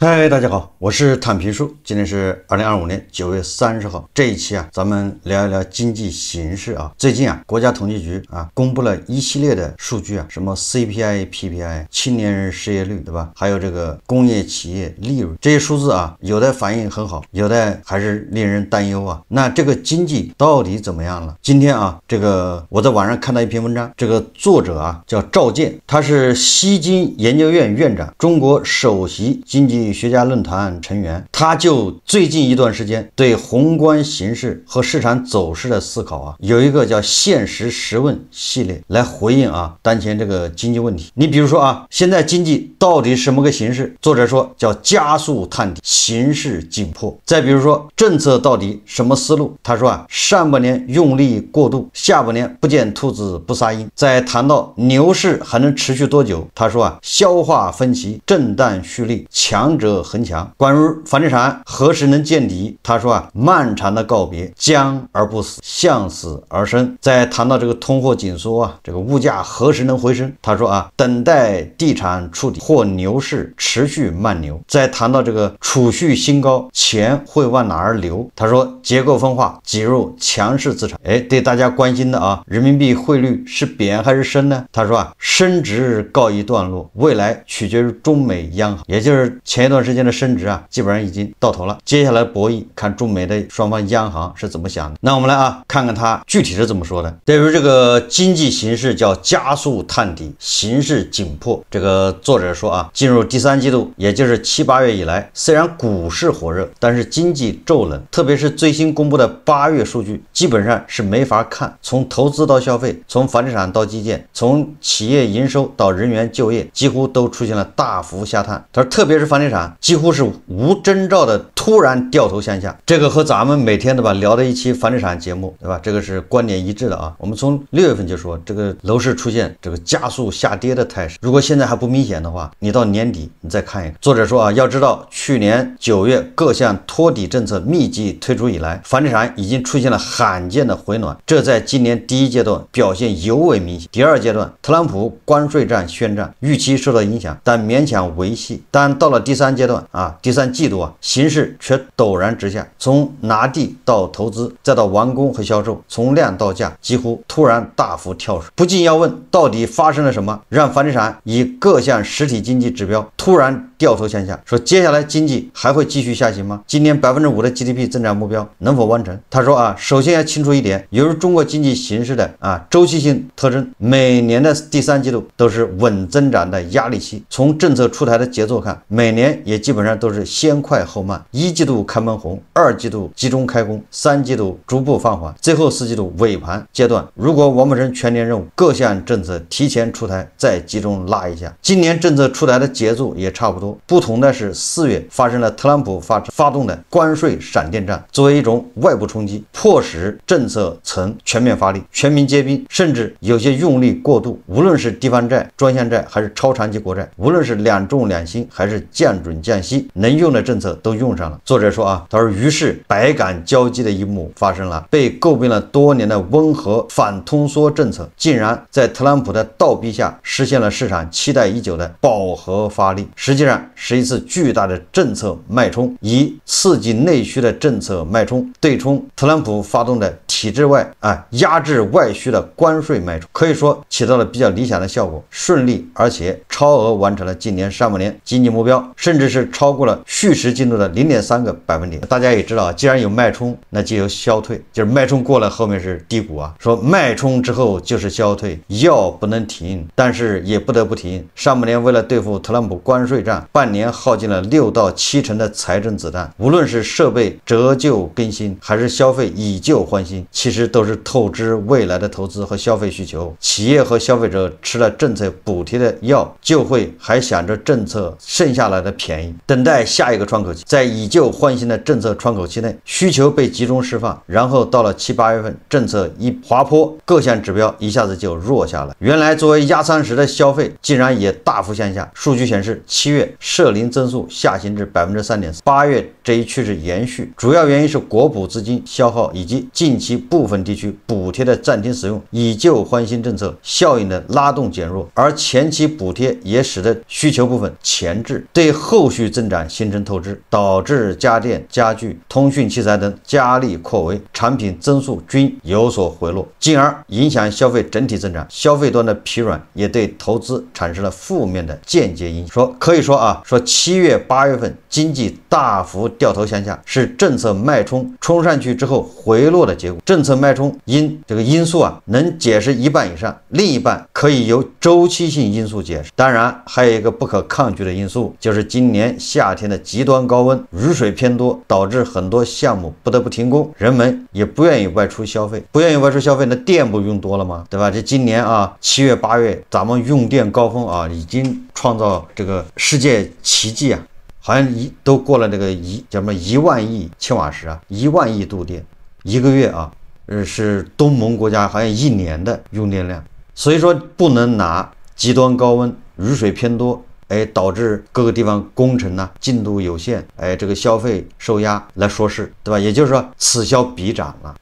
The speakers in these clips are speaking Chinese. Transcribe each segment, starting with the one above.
嗨，大家好，我是坦皮叔，今天是2025年9月30号。这一期咱们聊一聊经济形势啊。最近国家统计局公布了一系列的数据什么 CPI、PPI、青年人失业率，对吧？还有这个工业企业利润，这些数字有的反应很好，有的还是令人担忧那这个经济到底怎么样了？今天这个我在网上看到一篇文章，这个作者叫赵健，他是西京研究院院长，中国首席经济学家论坛成员，他就最近一段时间对宏观形势和市场走势的思考有一个叫现实实问系列来回应当前这个经济问题。你比如说现在经济到底什么个形势？作者说叫加速探底，形势紧迫。再比如说政策到底什么思路？他说上半年用力过度，下半年不见兔子不撒鹰。再谈到牛市还能持续多久？他说消化分歧，震荡蓄力，强者恒强。关于房地产何时能见底？他说漫长的告别，僵而不死，向死而生。再谈到这个通货紧缩这个物价何时能回升？他说等待地产触底或牛市持续慢牛。再谈到这个储蓄新高，钱会往哪儿流？他说结构分化，挤入强势资产。对大家关心的人民币汇率是贬还是升呢？他说升值告一段落，未来取决于中美央行，也就是前一段时间的升值基本上已经到头了，接下来博弈看中美的双方央行是怎么想的。那我们来看看他具体是怎么说的。对于这个经济形势叫加速探底，形势紧迫。这个作者说进入第三季度，也就是7、8月以来，虽然股市火热，但是经济骤冷，特别是最新公布的8月数据，基本上是没法看。从投资到消费，从房地产到基建，从企业营收到人员就业，几乎都出现了大幅下探。他说特别是房地产几乎是无征兆的突然掉头向下，这个和咱们每天聊的一期房地产节目，对吧？这个是观点一致的我们从6月份就说这个楼市出现这个加速下跌的态势，如果现在还不明显的话，你到年底你再看一看。作者说要知道去年9月各项托底政策密集推出以来，房地产已经出现了罕见的回暖，这在今年第一阶段表现尤为明显。第二阶段特朗普关税战宣战，预期受到影响，但勉强维系。但到了第三阶段第三季度形势却陡然直下，从拿地到投资再到完工和销售，从量到价几乎突然大幅跳水。不禁要问，到底发生了什么，让房地产以各项实体经济指标突然掉头向下？说接下来经济还会继续下行吗？今年5%的 GDP 增长目标能否完成？他说首先要清楚一点，由于中国经济形势的周期性特征，每年的第三季度都是稳增长的压力期。从政策出台的节奏看，每年也基本上都是先快后慢，一季度开门红，2季度集中开工，3季度逐步放缓，最后4季度尾盘阶段，如果完不成全年任务，各项政策提前出台，再集中拉一下。今年政策出台的节奏也差不多，不同的是4月发生了特朗普发动的关税闪电战，作为一种外部冲击，迫使政策层全面发力，全民皆兵，甚至有些用力过度。无论是地方债、专项债还是超长期国债，无论是两重两新还是降准降息，能用的政策都用上了。作者说他说于是百感交集的一幕发生了，被诟病了多年的温和反通缩政策，竟然在特朗普的倒逼下实现了市场期待已久的饱和发力，实际上是一次巨大的政策脉冲，以刺激内需的政策脉冲对冲特朗普发动的体制外压制外需的关税脉冲，可以说起到了比较理想的效果，顺利而且超额完成了今年上半年经济目标，甚至是超过了续时进度的0.3个百分点。大家也知道，既然有脉冲，那就有消退，就是脉冲过了后面是低谷说脉冲之后就是消退，药不能停，但是也不得不停。上半年为了对付特朗普关税战，半年耗尽了6到7成的财政子弹，无论是设备折旧更新还是消费以旧换新，其实都是透支未来的投资和消费需求。企业和消费者吃了政策补贴的药，就会还想着政策剩下来的便宜，等待下一个窗口期。在以旧换新的政策窗口期内，需求被集中释放，然后到了7、8月份，政策一滑坡，各项指标一下子就弱下来。原来作为压舱石的消费，竟然也大幅向下。数据显示，7月社零增速下行至3.4%，8月这一趋势延续，主要原因是国补资金消耗以及近期部分地区补贴的暂停使用，以旧换新政策效应的拉动减弱，而前期补贴也使得需求部分前置，对后续增长形成透支，导致家电、家具、通讯器材等加力扩围，产品增速均有所回落，进而影响消费整体增长。消费端的疲软也对投资产生了负面的间接影响。可以说7月、8月份经济大幅掉头向下，是政策脉冲上去之后回落的结果。政策脉冲这个因素能解释一半以上，另一半可以由周期性因素解释。当然，还有一个不可抗拒的因素，就是今年夏天的极端高温，雨水偏多，导致很多项目不得不停工，人们也不愿意外出消费，那电不用多了吗？对吧？这今年7月、8月咱们用电高峰已经创造这个世界奇迹好像都过了这个1万亿千瓦时1万亿度电，一个月是东盟国家好像1年的用电量。所以说不能拿极端高温、雨水偏多导致各个地方工程进度有限，这个消费受压来说事，对吧？也就是说此消彼长了。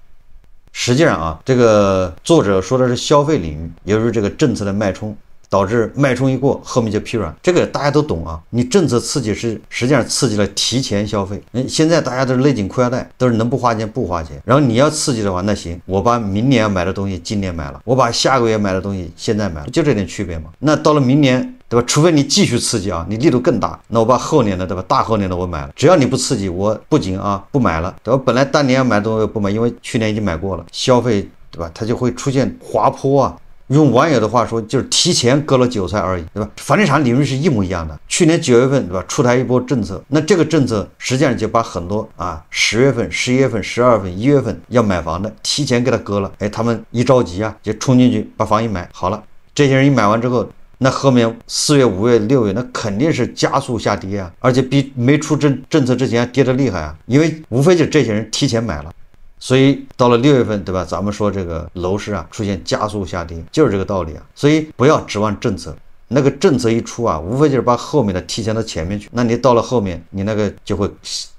实际上这个作者说的是消费领域，由于这个政策的脉冲，导致脉冲一过，后面就疲软，这个大家都懂你政策刺激实际上刺激了提前消费。现在大家都是勒紧裤腰带，都是能不花钱不花钱。然后你要刺激的话，那行，我把明年要买的东西今年买了，我把下个月买的东西现在买了，就这点区别嘛。那到了明年，对吧？除非你继续刺激你力度更大，那我把后年的，对吧？大后年的我买了，只要你不刺激，我不仅不买了，对吧？本来当年要买的东西不买，因为去年已经买过了，消费，对吧？它就会出现滑坡用网友的话说，就是提前割了韭菜而已，对吧？房地产领域是一模一样的。去年9月份，对吧？出台一波政策，那这个政策实际上就把很多10月份、11月份、12月份、1月份要买房的提前给他割了，他们一着急就冲进去把房一买好了。这些人一买完之后，那后面4月、5月、6月那肯定是加速下跌而且比没出政策之前跌得厉害因为无非就是这些人提前买了。所以到了6月份，对吧？咱们说这个楼市出现加速下跌，就是这个道理所以不要指望政策，那个政策一出无非就是把后面的提前到前面去，那你到了后面，你那个就会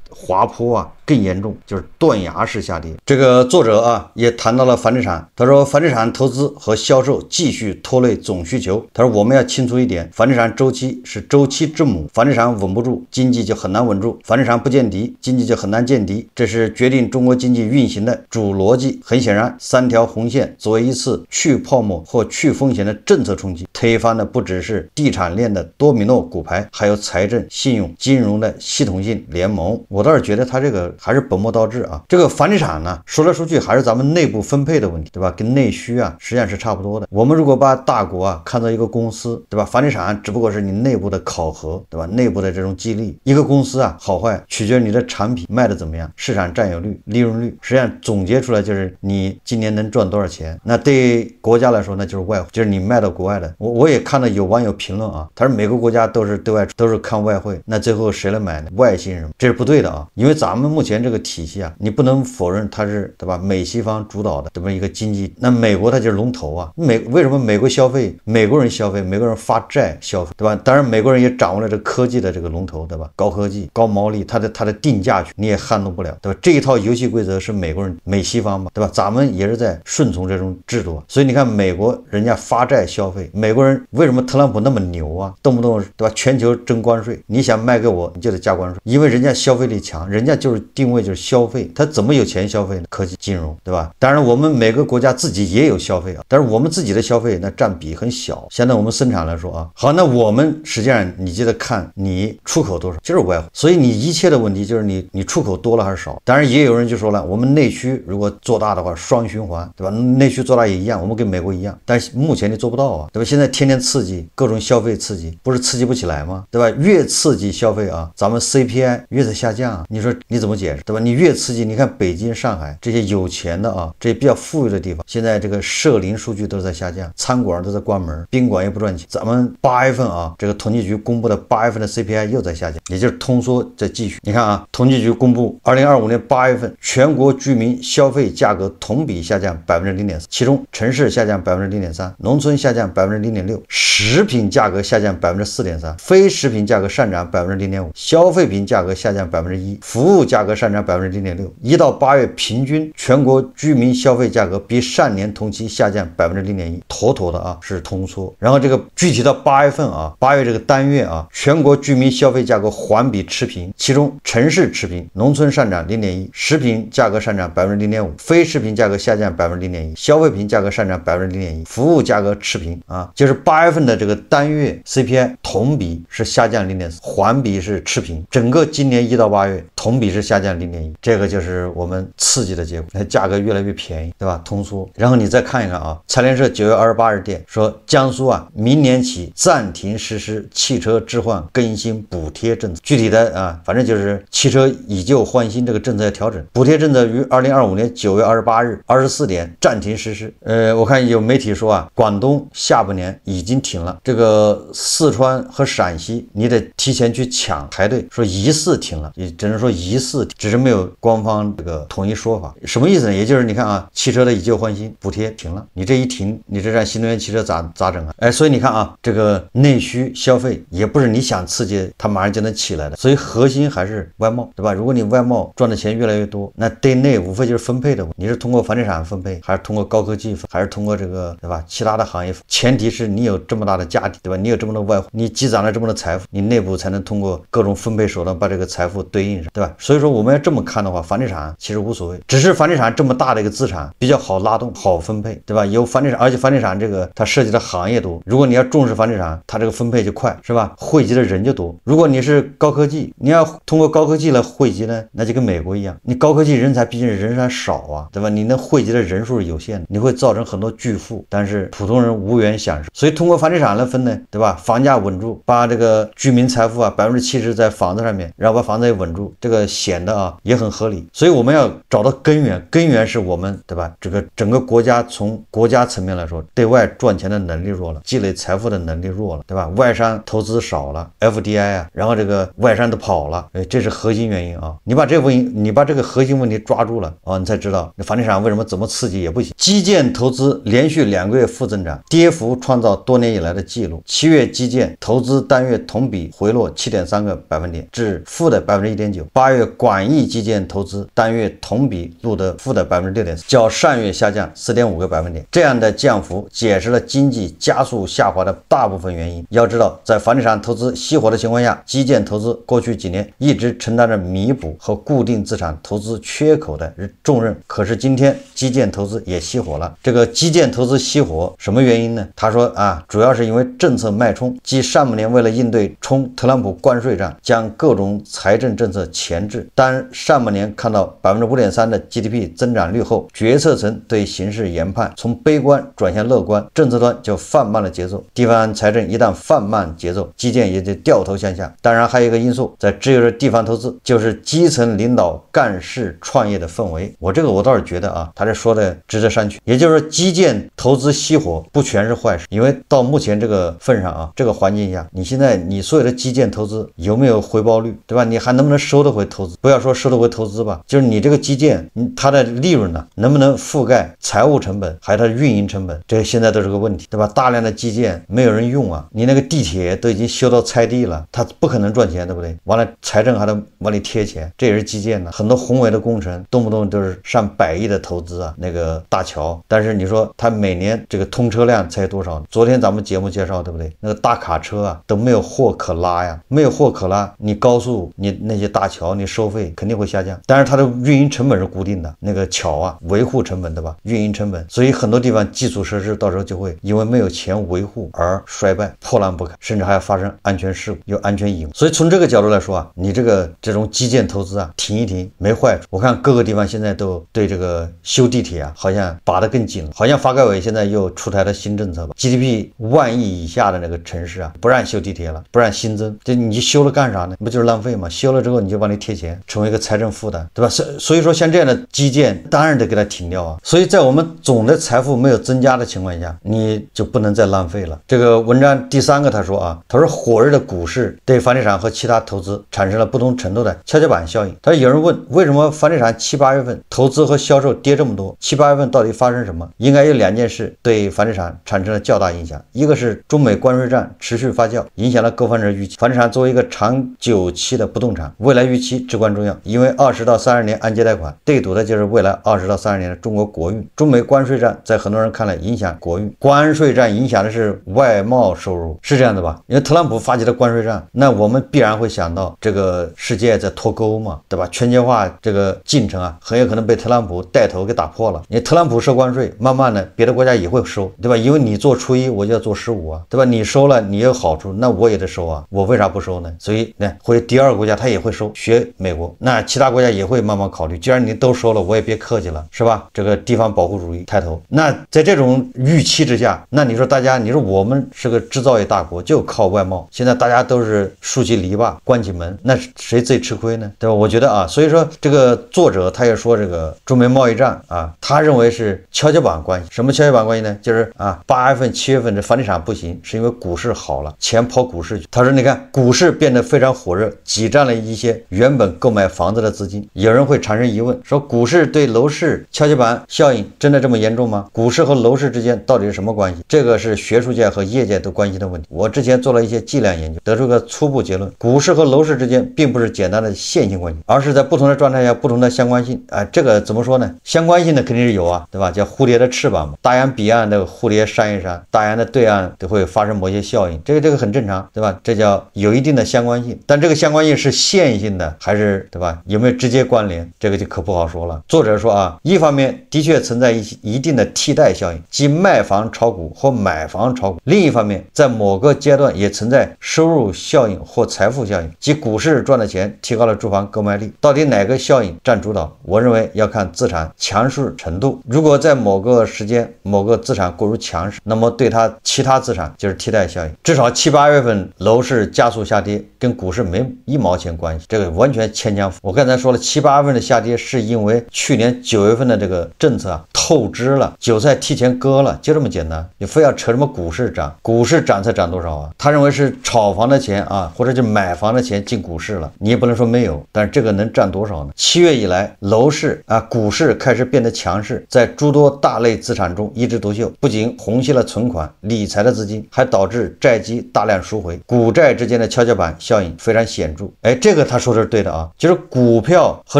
滑坡更严重，就是断崖式下跌。这个作者也谈到了房地产，他说房地产投资和销售继续拖累总需求。他说我们要清楚一点，房地产周期是周期之母，房地产稳不住，经济就很难稳住；房地产不见底，经济就很难见底。这是决定中国经济运行的主逻辑。很显然，3条红线作为一次去泡沫或去风险的政策冲击，推翻的不只是地产链的多米诺骨牌，还有财政、信用、金融的系统性联盟。我倒是觉得他这个还是本末倒置这个房地产呢，说来说去还是咱们内部分配的问题，对吧？跟内需实际上是差不多的。我们如果把大国看作一个公司，对吧？房地产只不过是你内部的考核，对吧？内部的这种激励。一个公司好坏取决于你的产品卖的怎么样，市场占有率、利润率，实际上总结出来就是你今年能赚多少钱。那对国家来说，那就是外汇，就是你卖到国外的。我也看到有网友评论他说每个国家都是对外都是看外汇，那最后谁来买呢？外星人，这是不对的因为咱们目前这个体系你不能否认它是，对吧？美西方主导的这么一个经济，那美国它就是龙头为什么美国消费，美国人消费，美国人发债消费，对吧？当然美国人也掌握了这科技的这个龙头，对吧？高科技、高毛利，它的定价权你也撼动不了，对吧？这一套游戏规则是美国人美西方嘛，对吧？咱们也是在顺从这种制度所以你看美国人家发债消费，美国人为什么特朗普那么牛动不动，对吧？全球征关税，你想卖给我，你就得加关税，因为人家消费力强，人家就是定位就是消费，他怎么有钱消费呢？科技金融，对吧？当然我们每个国家自己也有消费但是我们自己的消费那占比很小，相对我们生产来说好，那我们实际上你就得看你出口多少，就是外汇。所以你一切的问题就是你出口多了还是少。当然也有人就说了，我们内需如果做大的话，双循环，对吧？内需做大也一样，我们跟美国一样，但是目前你做不到对吧？现在天天刺激各种消费刺激，不是刺激不起来吗？对吧？越刺激消费咱们 CPI 越在下降你说你怎么解解释，对吧？你越刺激，你看北京、上海这些有钱的啊，这些比较富裕的地方，现在这个社零数据都在下降，餐馆都在关门，宾馆也不赚钱。咱们8月份啊，这个统计局公布的8月份的 CPI 又在下降，也就是通缩在继续。你看啊，统计局公布2025年8月份全国居民消费价格同比下降0.4%，其中城市下降0.3%，农村下降0.6%，食品价格下降4.3%，非食品价格上涨0.5%，消费品价格下降1%，服务价格上涨0.6%。1到8月平均全国居民消费价格比上年同期下降0.1%，妥妥的啊是通缩。然后这个具体到8月份啊，8月这个单月啊，全国居民消费价格环比持平，其中城市持平，农村上涨0.1%，食品价格上涨0.5%，非食品价格下降0.1%，消费品价格上涨0.1%，服务价格持平啊，就是8月份的这个单月 CPI 同比是下降0.4%，环比是持平，整个今年1到8月同比是下降0.1%，这个就是我们刺激的结果，价格越来越便宜，对吧？通缩。然后你再看一看啊，财联社9月28日电说，江苏啊明年起暂停实施汽车置换更新补贴政策，具体的啊，反正就是汽车以旧换新这个政策要调整，补贴政策于2025年9月28日24点暂停实施。我看有媒体说啊，广东下半年已经停了，这个四川和陕西你得提前去抢排队，说疑似停了，也只能说疑似，只是没有官方这个统一说法。什么意思呢？也就是你看啊，汽车的以旧换新补贴停了，你这一停，你这辆新能源汽车咋整啊？所以你看啊，这个内需消费也不是你想刺激它马上就能起来的，所以核心还是外贸，对吧？如果你外贸赚的钱越来越多，那对内无非就是分配的问题，你是通过房地产分配，还是通过高科技分配，还是通过这个，对吧？其他的行业，前提是你有这么大的家底，对吧？你有这么多外汇，你积攒了这么多财富，你内部才能通过各种分配手段把这个财富对应上，对吧？所以说我们要这么看的话，房地产其实无所谓，只是房地产这么大的一个资产比较好拉动，好分配，对吧？有房地产，而且房地产这个它涉及的行业多，如果你要重视房地产，它这个分配就快，是吧？汇集的人就多。如果你是高科技，你要通过高科技来汇集呢，那就跟美国一样，你高科技人才毕竟人才少啊，对吧？你能汇集的人数是有限的，你会造成很多巨富，但是普通人无缘享受。所以通过房地产来分呢，对吧？房价稳住，把这个居民财富啊70%在房子上面，然后把房子也稳住，这个显得啊也很合理。所以我们要找到根源，根源是我们，对吧？这个整个国家从国家层面来说，对外赚钱的能力弱了，积累财富的能力弱了，对吧？外商投资少了 ，FDI 啊，然后这个外商都跑了，这是核心原因啊。你把这个核心问题抓住了啊，你才知道房地产为什么怎么刺激也不行。基建投资连续2个月负增长，跌幅创造多年以来的记录。7月基建投资单月同比回落7.3个百分点至负的1.9%。8月广义基建投资单月同比录得负的6.4%，较上月下降4.5个百分点。这样的降幅解释了经济加速下滑的大部分原因。要知道，在房地产投资熄火的情况下，基建投资过去几年一直承担着弥补和固定资产投资缺口的重任。可是今天基建投资也熄火了。这个基建投资熄火什么原因呢？他说啊，主要是因为政策脉冲，即上半年为了应对冲特朗普关税战，将各种财政政策前置。当上半年看到5.3%的 GDP 增长率后，决策层对形势研判从悲观转向乐观，政策端就放慢了节奏。地方财政一旦放慢节奏，基建也就掉头向下。当然还有一个因素在制约地方投资，就是基层领导干事创业的氛围。我倒是觉得啊，他这说的值得商榷。也就是说，基建投资熄火不全是坏事，因为到目前这个份上啊，这个环境下，你现在你所有的基建投资有没有回报率，对吧？你还能不能收得回投资？不要说收得回投资吧，就是你这个基建，它的利润呢，能不能覆盖财务成本，还有它的运营成本？这现在都是个问题，对吧？大量的基建没有人用啊，你那个地铁都已经修到拆地了，它不可能赚钱，对不对？完了，财政还得往里贴钱，这也是基建呢。很多宏伟的工程，动不动都是上100亿的投资啊，那个大桥，但是你说它每年这个通车量才多少？昨天咱们节目介绍，对不对？那个大卡车啊都没有货可拉呀，没有货可拉，你高速你那些大桥你收费肯定会下降，但是它的运营成本是固定的，那个桥啊维护成本，对吧？运营成本，所以很多地方基础设施到时候就会因为没有钱维护而衰败破烂不堪，甚至还要发生安全事故，有安全隐患。所以从这个角度来说啊，你这种基建投资啊停一停没坏处。我看各个地方现在都对这个修地铁啊好像把得更紧了，好像发改委现在又出台了新政策吧， GDP 1万亿以下的那个城市啊不让修地铁了，不让新增，这你修了干啥呢？不就是浪费吗？修了之后你就往里贴钱，成为一个财政负担，对吧？所以说像这样的基建当然得给它停掉啊。所以在我们总的财富没有增加的情况下，你就不能再浪费了。这个文章第3个他说啊，他说火热的股市对房地产和其他投资产生了不同程度的跷跷板效应。他说有人问为什么房地产7、8月份投资和销售跌这么多，7、8月份到底发生什么？应该有2件事对房地产产生了较大影响，一个是中美关税战持续发酵，影响了购房者预期。房地产作为一个长久期的不动产，未来预期至关重要，因为20到30年按揭贷款对赌的就是未来20到30年的中国国运。中美关税战在很多人看来影响国运，关税战影响的是外贸收入，是这样的吧？因为特朗普发起了关税战，那我们必然会想到这个世界在脱钩嘛，对吧？全球化这个进程啊，很有可能被特朗普带头给打破了。你特朗普收关税，慢慢的别的国家也会收，对吧？因为你做初一，我就要做15啊，对吧？你收了你有好处，那我也得收啊，我为啥不收呢？所以呢，会第2个国家他也会收，学美国，那其他国家也会慢慢考虑，既然你都收了，我也别客气了，是吧？这个地方保护主义抬头。那在这种预期之下，那你说大家，你说我们是个制造业大国，就靠外贸，现在大家都是竖起篱笆关起门，那谁最吃亏呢？对吧？我觉得啊，所以说这个作者他也说这个中美贸易战啊，他认为是跷跷板关系。什么跷跷板关系呢？就是啊，8月份、7月份这房地产不行，是因为股市好了，钱跑股市去。他说你看股市变得非常火热，挤占了一些原本购买房子的资金。有人会产生疑问，说股市对楼市跷跷板效应真的这么严重吗？股市和楼市之间到底是什么关系？这个是学术界和业界都关心的问题。我之前做了一些计量研究，得出个初步结论：股市和楼市之间并不是简单的线性关系，而是在不同的状态下不同的相关性。这个怎么说呢？相关性的肯定是有啊，对吧？叫蝴蝶的翅膀嘛，大洋彼岸的蝴蝶扇一扇，大洋的对岸都会发生某些效应，这个很正常，对吧？这叫有一定的相关性。但这个相关性是线性的还是，对吧？有没有直接关联？这个就可不好说了。作者说啊，一方面的确存在一定的替代效应，即卖房炒股或买房炒股；另一方面，在某个阶段也存在收入效应或财富效应，即股市赚的钱提高了住房购买力。到底哪个效应占主导？我认为要看资产强势程度。如果在某个时间某个资产过于强势，那么对它其他资产就是替代效应。至少7、8月份楼市加速下跌，跟股市没1毛钱关系，这个完全牵强。我刚才说了，7、8月份的下跌是因为去年9月份的这个政策啊透支了，韭菜提前割了，就这么简单。你非要扯什么股市涨，股市涨才涨多少啊？他认为是炒房的钱啊，或者就买房的钱进股市了，你也不能说没有，但是这个能占多少呢？7月以来，楼市啊股市开始变得强势，在诸多大类资产中一枝独秀，不仅虹吸了存款理财的资金，还导致债基大量赎回，股债之间的跷跷板效应非常显著。这个他说的是对的啊，就是股票和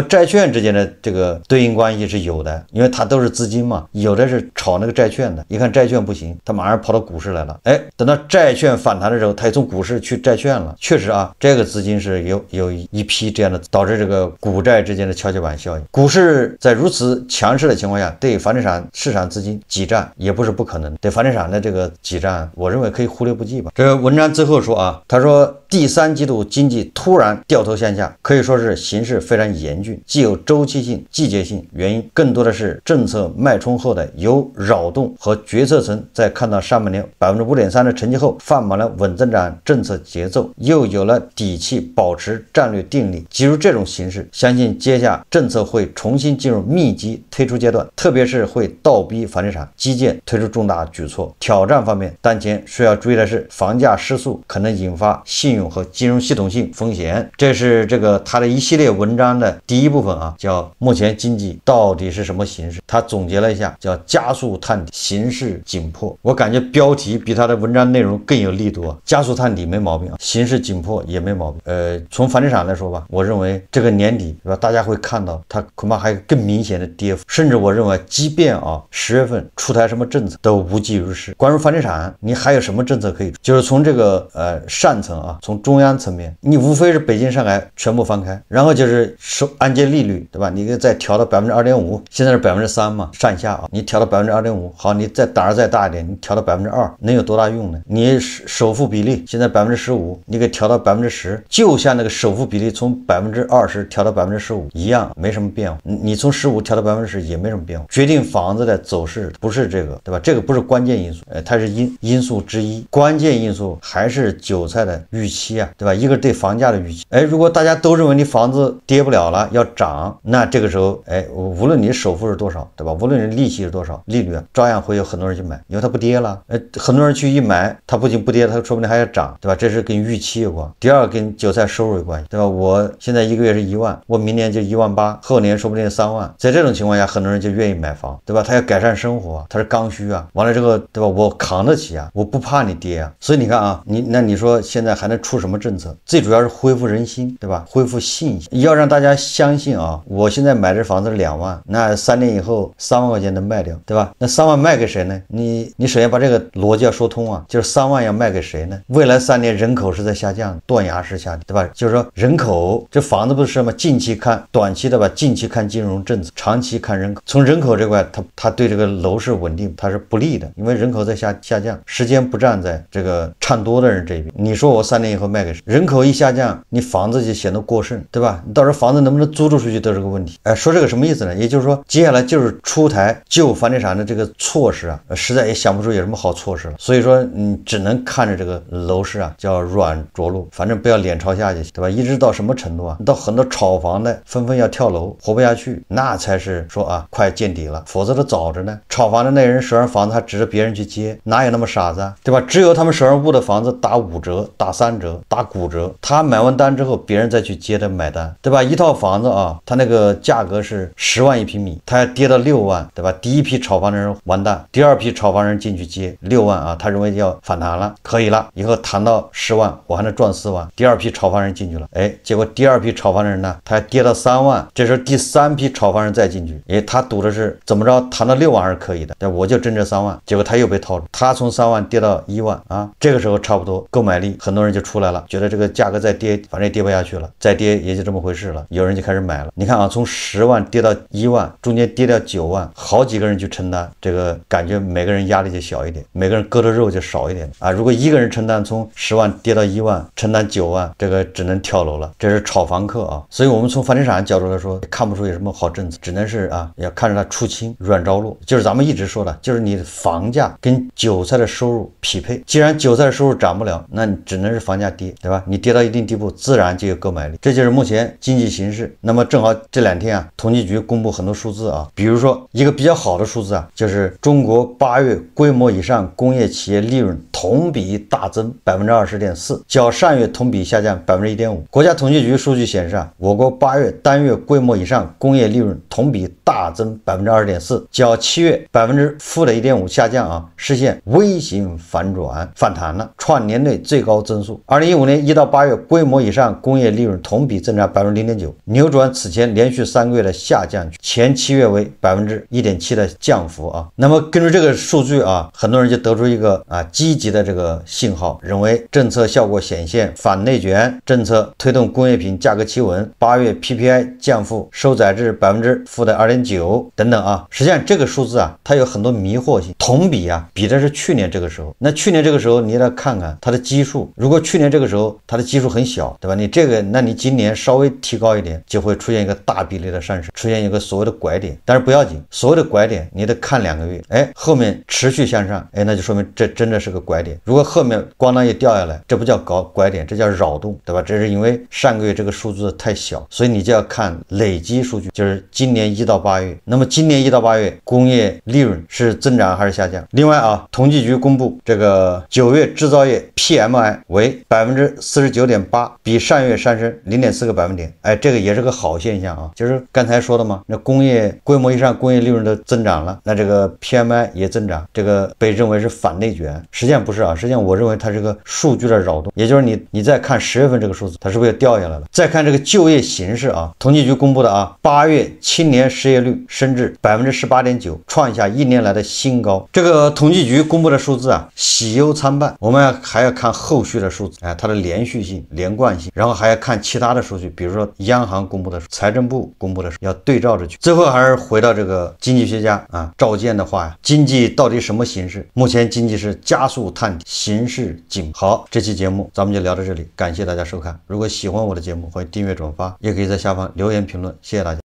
债券之间的这个对应关系是有的，因为它都是资金嘛，有的是炒那个债券的，一看债券不行，他马上跑到股市来了。等到债券反弹的时候，他也从股市去债券了。确实啊，这个资金是有一批这样的，导致这个股债之间的跷跷板效应。股市在如此强势的情况下，对房地产市场资金挤占也不是不可能，对房地产的这个挤占，我认为可以忽略不计吧。这个文章最后说啊，他说第3季度经济突然掉头向下，可以说是形势非常严峻，既有周期性、季节性原因，更多的是政策脉冲后的由扰动和决策层在看到上半年5.3%的成绩后，放慢了稳增长政策节奏，又有了底气保持战略定力。基于这种形势，相信接下政策会重新进入密集推出阶段，特别是会倒逼房地产基建推出重大举措。挑战方面，当前需要注意的是房价失速可能引发信用和金融系统性风险。这是这个他的一系列文章的第一部分啊，叫目前经济到底是什么形势。他总结了一下，叫加速探底，形势紧迫。我感觉标题比他的文章内容更有力度啊，加速探底没毛病啊，形势紧迫也没毛病。从房地产来说吧，我认为这个年底是吧，大家会看到它恐怕还有更明显的跌幅，甚至我认为即便啊10月份出台什么政策都无济于事。关于房地产，你还有什么政策可以出？就是从这个上层啊，从中央层面，你无非是北京、上海全部放开，然后就是按揭利率，对吧？你再调到2.5%，现在是3%嘛，上下啊，你调到2.5%，好，你再胆儿再大一点，你调到2%，能有多大用呢？你首付比例现在15%，你给调到10%，就像那个首付比例从20%调到15%一样，没什么变化。你从15%调到10%也没什么变化。决定房子的走势不是这个，对吧？这个不是关键因素，它是因素之一，关键因素还是韭菜的预期。期啊，对吧？一个对房价的预期。哎，如果大家都认为你房子跌不了了，要涨，那这个时候，哎，无论你首付是多少，对吧？无论你利息是多少，利率啊，照样会有很多人去买，因为它不跌了。很多人去一买，它不仅不跌，它说不定还要涨，对吧？这是跟预期有关。第二，跟韭菜收入有关系，对吧？我现在一个月是1万，我明年就1.8万，后年说不定3万。在这种情况下，很多人就愿意买房，对吧？他要改善生活，他是刚需啊。完了之后，对吧？我扛得起啊，我不怕你跌啊。所以你看啊，你说现在还能出什么政策？最主要是恢复人心，对吧？恢复信心，要让大家相信啊，我现在买这房子是2万，那3年以后3万块钱能卖掉，对吧？那3万卖给谁呢？你首先把这个逻辑要说通啊，就是3万要卖给谁呢？未来3年人口是在下降，断崖式下跌，对吧？就是说人口，这房子不是什么近期看短期的吧，近期看金融政策，长期看人口。从人口这块，它对这个楼市稳定它是不利的，因为人口在下降，时间不站在这个唱多的人这边。你说我3年以后卖给谁？人口一下降，你房子就显得过剩，对吧？你到时候房子能不能租出去都是个问题。哎，说这个什么意思呢？也就是说，接下来就是出台救房地产的这个措施啊，实在也想不出有什么好措施了。所以说，只能看着这个楼市啊，叫软着陆，反正不要脸朝下就行，对吧？一直到什么程度啊？到很多炒房的纷纷要跳楼，活不下去，那才是说啊，快见底了，否则都早着呢。炒房的那人手上房子还指着别人去接，哪有那么傻子啊？对吧？只有他们手上握的房子打5折、打3折、打骨折，他买完单之后，别人再去接着买单，对吧？一套房子啊，它那个价格是10万1平米，它要跌到6万，对吧？第一批炒房的人完蛋，第二批炒房人进去接6万啊，他认为要反弹了，可以了，以后谈到10万，我还能赚4万。第二批炒房人进去了，哎，结果第二批炒房人呢，他还跌到3万，这时候第3批炒房人再进去，哎，他赌的是怎么着谈到6万还是可以的，对，我就挣这3万，结果他又被套住，他从3万跌到1万啊，这个时候差不多购买力很多人就出来了，觉得这个价格再跌，反正也跌不下去了，再跌也就这么回事了，有人就开始买了。你看啊，从10万跌到1万，中间跌掉9万，好几个人去承担，这个感觉每个人压力就小一点，每个人割的肉就少一点啊。如果一个人承担从10万跌到1万，承担9万，这个只能跳楼了，这是炒房客啊。所以我们从房地产角度来说，看不出有什么好政策，只能是啊，要看着它出清软着陆，就是咱们一直说的，就是你的房价跟韭菜的收入匹配。既然韭菜的收入涨不了，那你只能是房价跌，对吧？你跌到一定地步，自然就有购买力。这就是目前经济形势。那么正好这2天啊，统计局公布很多数字啊，比如说一个比较好的数字啊，就是中国8月规模以上工业企业利润同比大增20.4%，较上月同比下降1.5%。国家统计局数据显示啊，我国8月单月规模以上工业利润同比大增2.4%，较7月-1.5%下降啊，实现微型反弹了，创年内最高增速。2015年1到8月规模以上工业利润同比增长0.9%，扭转此前连续3个月的下降，前7月为1.7%的降幅啊。那么根据这个数据啊，很多人就得出一个积极的这个信号，认为政策效果显现，反内卷政策推动工业品价格企稳，8月 PPI 降幅收窄至-2.9%等等啊。实际上这个数字啊，它有很多迷惑性。同比啊，比的是去年这个时候，那去年这个时候你也得看看它的基数，如果去年这个时候它的基数很小，对吧？你这个，那你今年稍微提高一点，就会出现一个大比例的上升，出现一个所谓的拐点。但是不要紧，所谓的拐点你得看2个月，哎，后面持续向上，哎，那就说明这真的是个拐点。如果后面咣当一掉下来，这不叫拐点，这叫扰动，对吧？这是因为上个月这个数字太小，所以你就要看累积数据，就是今年1到8月。那么今年1到8月工业利润是增长还是下降？另外啊，统计局公布这个9月制造业 PMI 为49.8%，比上月上升0.4个百分点，哎，这个也是个好现象啊。就是刚才说的嘛，那工业规模以上工业利润都增长了，那这个 PMI 也增长，这个被认为是反内卷，实际上不是啊，实际上我认为它是个数据的扰动，也就是你再看10月份这个数字，它是不是又掉下来了？再看这个就业形势啊，统计局公布的啊，8月青年失业率升至18.9%，创下1年来的新高。这个统计局公布的数字啊，喜忧参半，我们还要看后续的数字，它的连续性、连贯性，然后还要看其他的数据，比如说央行公布的、财政部公布的，要对照着去。最后还是回到这个经济学家啊赵建的话呀，经济到底什么形势？目前经济是加速探底，形势紧。好，这期节目咱们就聊到这里，感谢大家收看。如果喜欢我的节目，欢迎订阅转发，也可以在下方留言评论，谢谢大家。